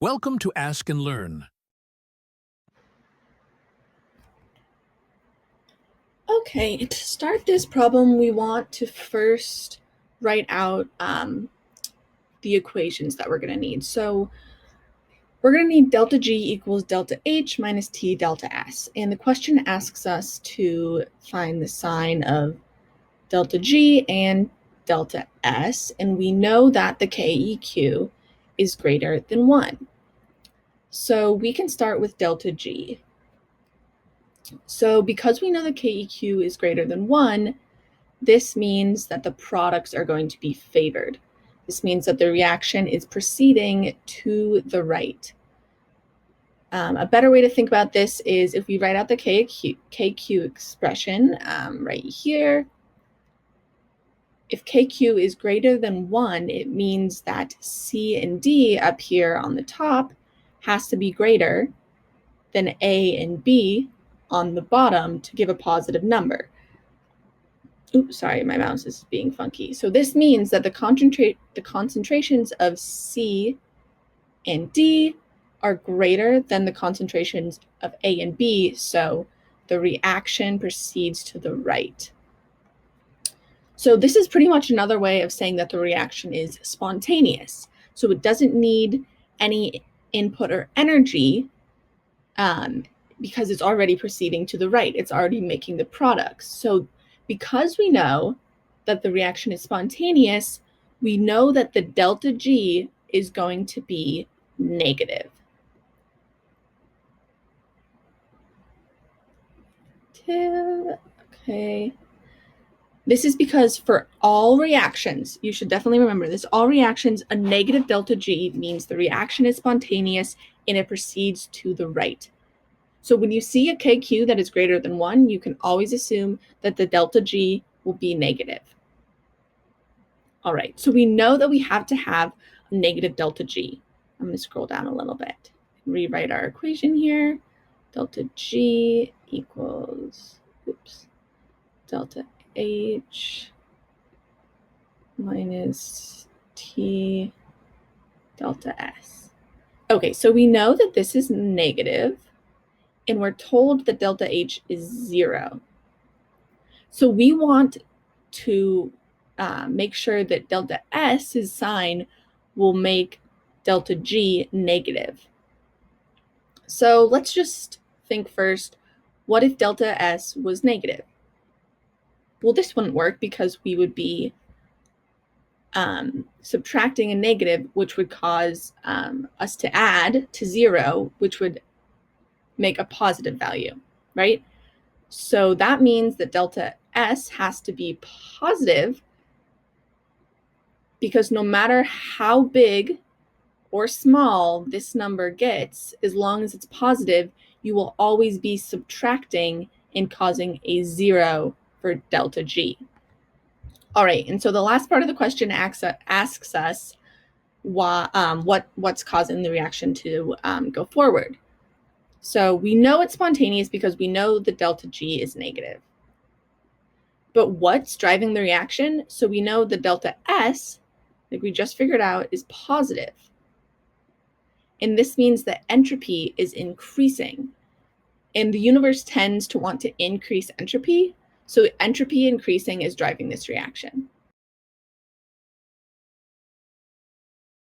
Welcome to Ask and Learn. Okay, to start this problem, we want to first write out the equations that we're going to need. So we're going to need delta G equals delta H minus T delta S. And the question asks us to find the sign of delta G and delta S. And we know that the KEQ is greater than 1. So we can start with delta G. So because we know the KEQ is greater than 1, this means that the products are going to be favored. This means that the reaction is proceeding to the right. A better way to think about this is if we write out the KQ expression right here. If KQ is greater than 1, it means that C and D up here on the top has to be greater than A and B on the bottom to give a positive number. Oops, sorry, my mouse is being funky. So this means that the concentrations of C and D are greater than the concentrations of A and B, so the reaction proceeds to the right. So this is pretty much another way of saying that the reaction is spontaneous. So it doesn't need any input or energy because it's already proceeding to the right. It's already making the products. So because we know that the reaction is spontaneous, we know that the delta G is going to be negative. Okay. This is because for all reactions, you should definitely remember this, all reactions, a negative delta G means the reaction is spontaneous and it proceeds to the right. So when you see a KQ that is greater than 1, you can always assume that the delta G will be negative. All right, so we know that we have to have a negative delta G. I'm going to scroll down a little bit, rewrite our equation here. Delta G equals, delta H minus T delta S. Okay, so we know that this is negative, and we're told that delta H is 0. So we want to make sure that delta S's sign will make delta G negative. So let's just think first, what if delta S was negative? Well, this wouldn't work because we would be subtracting a negative, which would cause us to add to 0, which would make a positive value, right? So that means that delta S has to be positive because no matter how big or small this number gets, as long as it's positive, you will always be subtracting and causing a 0 for delta G. All right, and so the last part of the question asks us what's causing the reaction to go forward. So we know it's spontaneous because we know the delta G is negative. But what's driving the reaction? So we know the delta S, like we just figured out, is positive. And this means that entropy is increasing. And the universe tends to want to increase entropy. So entropy increasing is driving this reaction.